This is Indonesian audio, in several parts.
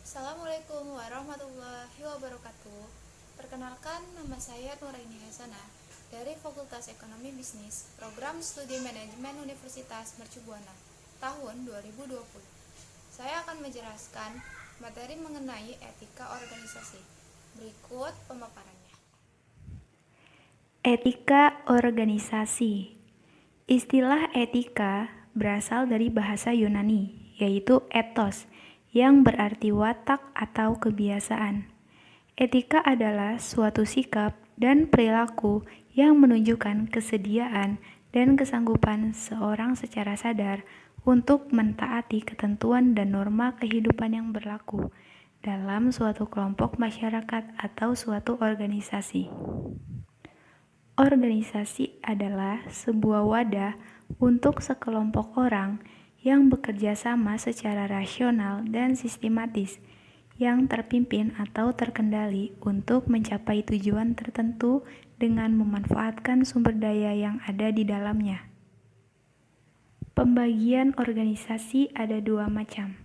Assalamualaikum warahmatullahi wabarakatuh. Perkenalkan, nama saya Nuraini Hasana dari Fakultas Ekonomi Bisnis, Program Studi Manajemen Universitas Mercubuana, tahun 2020. Saya akan menjelaskan materi mengenai etika organisasi. Berikut pemaparannya. Etika organisasi. Istilah etika berasal dari bahasa Yunani, yaitu ethos, yang berarti watak atau kebiasaan. Etika adalah suatu sikap dan perilaku yang menunjukkan kesediaan dan kesanggupan seorang secara sadar untuk mentaati ketentuan dan norma kehidupan yang berlaku dalam suatu kelompok masyarakat atau suatu organisasi. Organisasi adalah sebuah wadah untuk sekelompok orang yang bekerja sama secara rasional dan sistematis, yang terpimpin atau terkendali untuk mencapai tujuan tertentu dengan memanfaatkan sumber daya yang ada di dalamnya. Pembagian organisasi ada dua macam,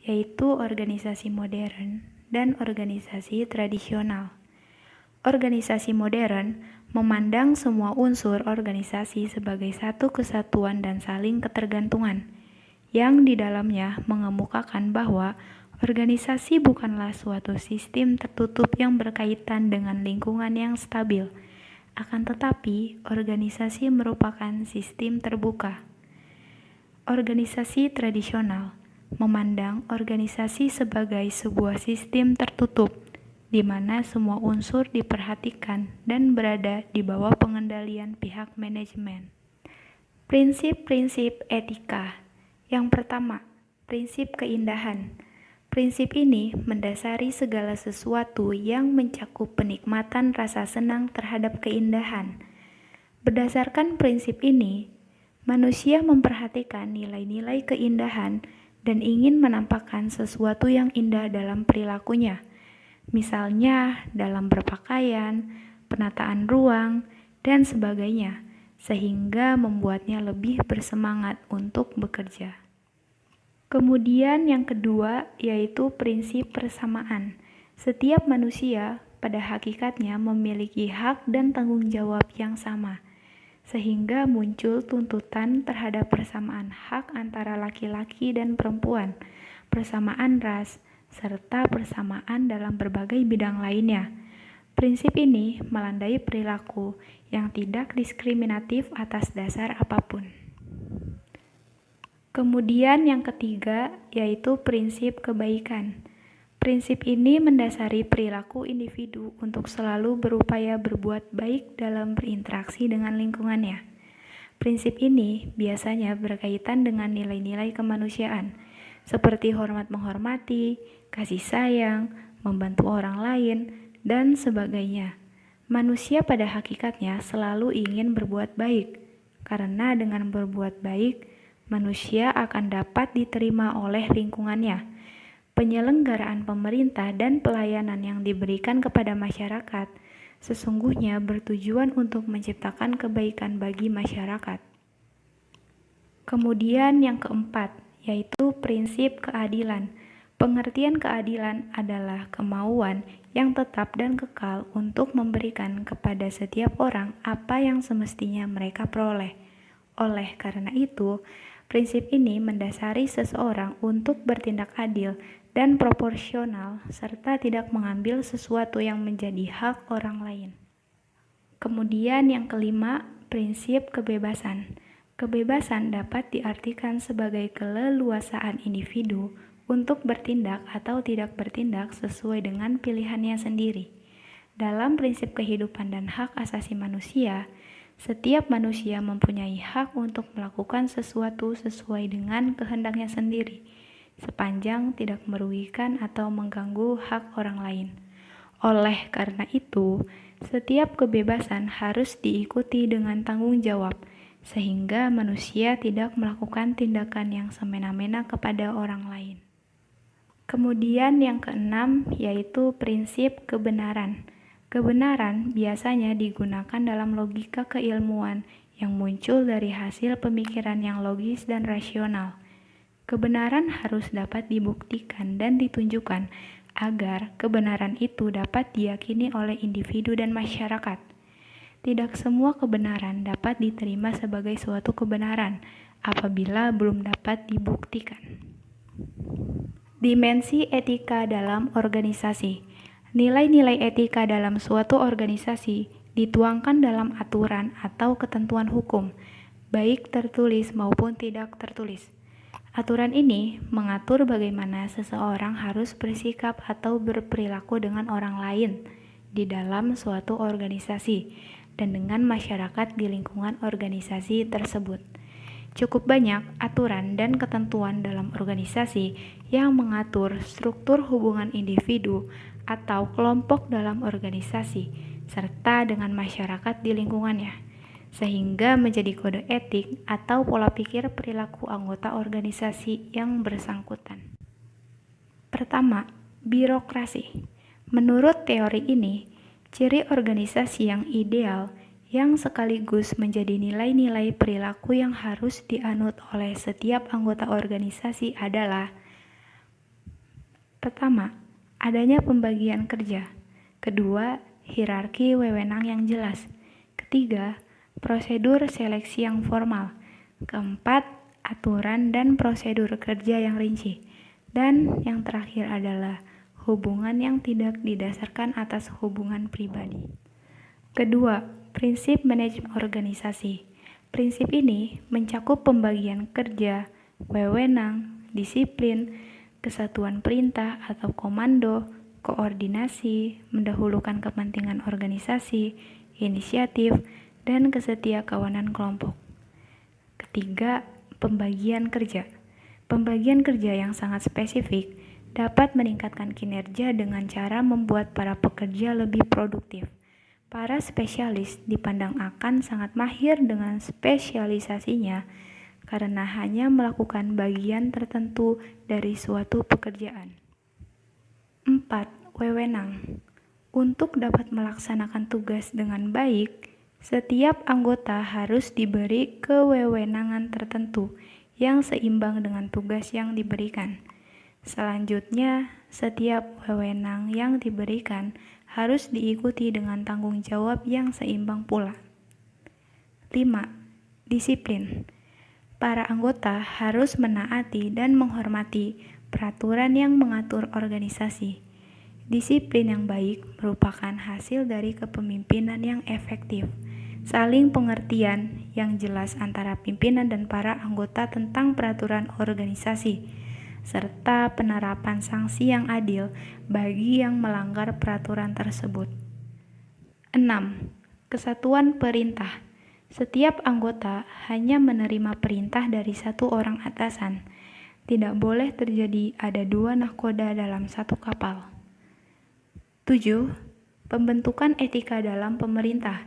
yaitu organisasi modern dan organisasi tradisional. Organisasi modern memandang semua unsur organisasi sebagai satu kesatuan dan saling ketergantungan, yang di dalamnya mengemukakan bahwa organisasi bukanlah suatu sistem tertutup yang berkaitan dengan lingkungan yang stabil, akan tetapi organisasi merupakan sistem terbuka. Organisasi tradisional memandang organisasi sebagai sebuah sistem tertutup, di mana semua unsur diperhatikan dan berada di bawah pengendalian pihak manajemen. Prinsip-prinsip etika. Yang pertama, prinsip keindahan. Prinsip ini mendasari segala sesuatu yang mencakup penikmatan rasa senang terhadap keindahan. Berdasarkan prinsip ini, manusia memperhatikan nilai-nilai keindahan dan ingin menampakkan sesuatu yang indah dalam perilakunya. Misalnya dalam berpakaian, penataan ruang, dan sebagainya, sehingga membuatnya lebih bersemangat untuk bekerja. Kemudian yang kedua yaitu prinsip persamaan. Setiap manusia pada hakikatnya memiliki hak dan tanggung jawab yang sama, sehingga muncul tuntutan terhadap persamaan hak antara laki-laki dan perempuan, persamaan ras, serta persamaan dalam berbagai bidang lainnya. Prinsip ini melandai perilaku yang tidak diskriminatif atas dasar apapun. Kemudian yang ketiga yaitu prinsip kebaikan. Prinsip ini mendasari perilaku individu untuk selalu berupaya berbuat baik dalam berinteraksi dengan lingkungannya. Prinsip ini biasanya berkaitan dengan nilai-nilai kemanusiaan, seperti hormat menghormati, kasih sayang, membantu orang lain, dan sebagainya. Manusia pada hakikatnya selalu ingin berbuat baik, karena dengan berbuat baik, manusia akan dapat diterima oleh lingkungannya. Penyelenggaraan pemerintah dan pelayanan yang diberikan kepada masyarakat sesungguhnya bertujuan untuk menciptakan kebaikan bagi masyarakat. Kemudian yang keempat, yaitu prinsip keadilan. Pengertian keadilan adalah kemauan yang tetap dan kekal untuk memberikan kepada setiap orang apa yang semestinya mereka peroleh. Oleh karena itu, prinsip ini mendasari seseorang untuk bertindak adil dan proporsional serta tidak mengambil sesuatu yang menjadi hak orang lain. Kemudian yang kelima, prinsip kebebasan. Kebebasan dapat diartikan sebagai keleluasaan individu untuk bertindak atau tidak bertindak sesuai dengan pilihannya sendiri. Dalam prinsip kehidupan dan hak asasi manusia, setiap manusia mempunyai hak untuk melakukan sesuatu sesuai dengan kehendaknya sendiri, sepanjang tidak merugikan atau mengganggu hak orang lain. Oleh karena itu, setiap kebebasan harus diikuti dengan tanggung jawab, sehingga manusia tidak melakukan tindakan yang semena-mena kepada orang lain. Kemudian yang keenam yaitu prinsip kebenaran. Kebenaran biasanya digunakan dalam logika keilmuan yang muncul dari hasil pemikiran yang logis dan rasional. Kebenaran harus dapat dibuktikan dan ditunjukkan agar kebenaran itu dapat diyakini oleh individu dan masyarakat. Tidak semua kebenaran dapat diterima sebagai suatu kebenaran apabila belum dapat dibuktikan. Dimensi etika dalam organisasi. Nilai-nilai etika dalam suatu organisasi dituangkan dalam aturan atau ketentuan hukum, baik tertulis maupun tidak tertulis. Aturan ini mengatur bagaimana seseorang harus bersikap atau berperilaku dengan orang lain di dalam suatu organisasi dan dengan masyarakat di lingkungan organisasi tersebut. Cukup banyak aturan dan ketentuan dalam organisasi yang mengatur struktur hubungan individu atau kelompok dalam organisasi, serta dengan masyarakat di lingkungannya, sehingga menjadi kode etik atau pola pikir perilaku anggota organisasi yang bersangkutan. Pertama, birokrasi. Menurut teori ini, ciri organisasi yang ideal yang sekaligus menjadi nilai-nilai perilaku yang harus dianut oleh setiap anggota organisasi adalah: pertama, adanya pembagian kerja. Kedua, hierarki wewenang yang jelas. Ketiga, prosedur seleksi yang formal. Keempat, aturan dan prosedur kerja yang rinci. Dan yang terakhir adalah hubungan yang tidak didasarkan atas hubungan pribadi. Kedua, prinsip manajemen organisasi. Prinsip ini mencakup pembagian kerja, wewenang, disiplin, kesatuan perintah atau komando, koordinasi, mendahulukan kepentingan organisasi, inisiatif, dan kesetiakawanan kelompok. Ketiga, pembagian kerja. Pembagian kerja yang sangat spesifik dapat meningkatkan kinerja dengan cara membuat para pekerja lebih produktif. Para spesialis dipandang akan sangat mahir dengan spesialisasinya karena hanya melakukan bagian tertentu dari suatu pekerjaan. 4. Wewenang. Untuk dapat melaksanakan tugas dengan baik, setiap anggota harus diberi kewewenangan tertentu yang seimbang dengan tugas yang diberikan. Selanjutnya, setiap wewenang yang diberikan harus diikuti dengan tanggung jawab yang seimbang pula. 5. Disiplin. Para anggota harus menaati dan menghormati peraturan yang mengatur organisasi. Disiplin yang baik merupakan hasil dari kepemimpinan yang efektif, saling pengertian yang jelas antara pimpinan dan para anggota tentang peraturan organisasi, serta penerapan sanksi yang adil bagi yang melanggar peraturan tersebut. 6. Kesatuan perintah. Setiap anggota hanya menerima perintah dari satu orang atasan. Tidak boleh terjadi ada dua nahkoda dalam satu kapal. 7. Pembentukan etika dalam pemerintah.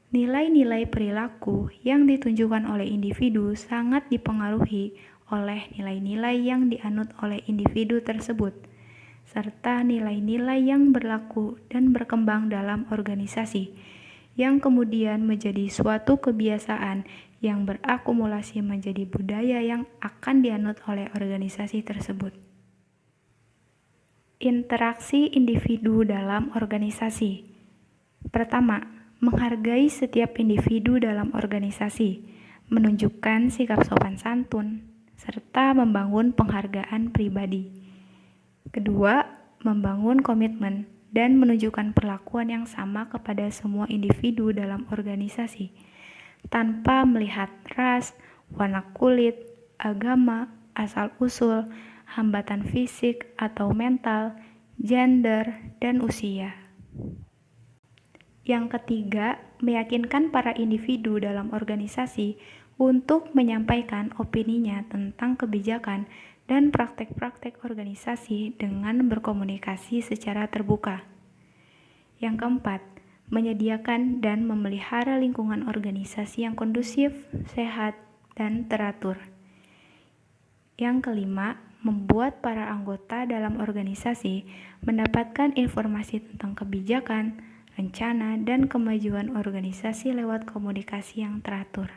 Nilai-nilai perilaku yang ditunjukkan oleh individu sangat dipengaruhi oleh nilai-nilai yang dianut oleh individu tersebut, serta nilai-nilai yang berlaku dan berkembang dalam organisasi, yang kemudian menjadi suatu kebiasaan yang berakumulasi menjadi budaya yang akan dianut oleh organisasi tersebut. Interaksi individu dalam organisasi. Pertama, menghargai setiap individu dalam organisasi, menunjukkan sikap sopan santun, serta membangun penghargaan pribadi. Kedua, membangun komitmen dan menunjukkan perlakuan yang sama kepada semua individu dalam organisasi, tanpa melihat ras, warna kulit, agama, asal-usul, hambatan fisik atau mental, gender, dan usia. Yang ketiga, meyakinkan para individu dalam organisasi untuk menyampaikan opininya tentang kebijakan dan praktek-praktek organisasi dengan berkomunikasi secara terbuka. Yang keempat, menyediakan dan memelihara lingkungan organisasi yang kondusif, sehat, dan teratur. Yang kelima, membuat para anggota dalam organisasi mendapatkan informasi tentang kebijakan, rencana, dan kemajuan organisasi lewat komunikasi yang teratur.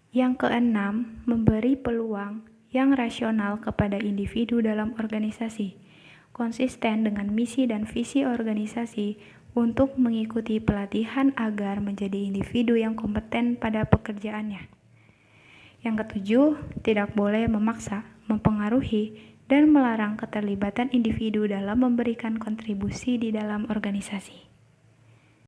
Yang keenam, memberi peluang yang rasional kepada individu dalam organisasi, konsisten dengan misi dan visi organisasi untuk mengikuti pelatihan agar menjadi individu yang kompeten pada pekerjaannya. Yang ketujuh, tidak boleh memaksa, mempengaruhi, dan melarang keterlibatan individu dalam memberikan kontribusi di dalam organisasi.